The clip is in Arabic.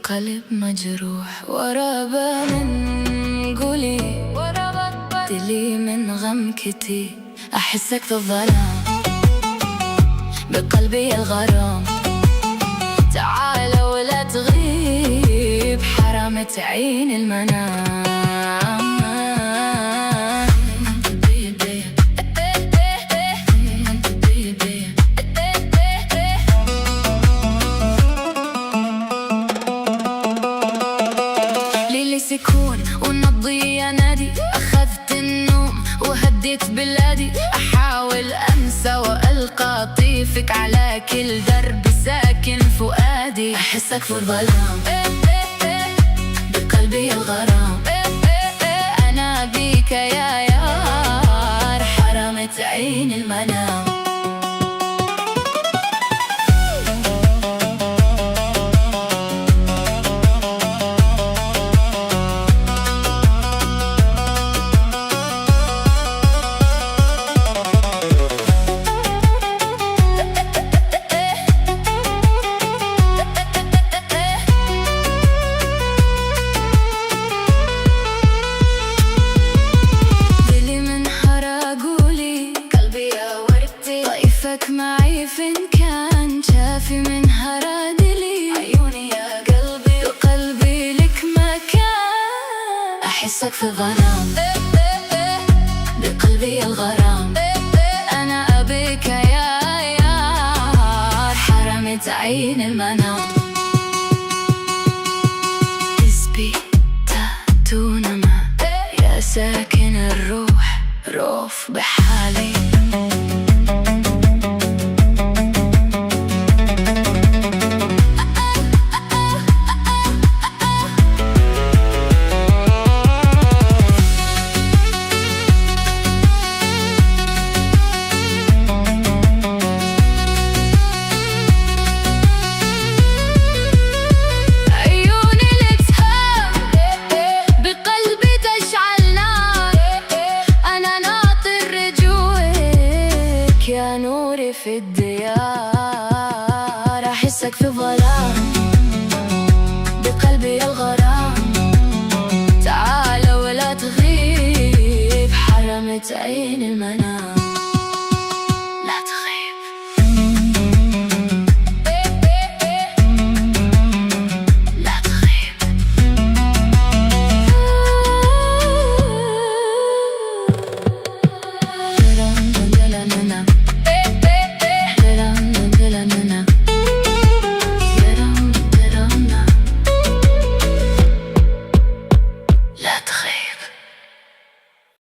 قلب مجروح ورا من قولي دلي من غم كتير. أحسك في الظلام بقلبي الغرام، تعال ولا تغيب حرام تعين المنام. ليلي سكون ونبضي نادي، أخذت النوم وهديت بلادي، أحاول أنسى وألقى طيفك على كل درب ساكن فؤادي. أحسك في الظلام بقلبي الغرام، أنا بيك يا يار حرام تعين المنام. معي فين كان شافي من هرادلي، عيوني يا قلبي وقلبي لك مكان. أحسك في ظلام بقلبي الغرام، أنا أبيك يا يار حرام تعين المنام. اثبتون ما يا ساكن الروح، روف بحالي يا نوري في الديار. أحسك في ظلام بقلبي الغرام، تعال ولا تغيب حرام تعين المنام.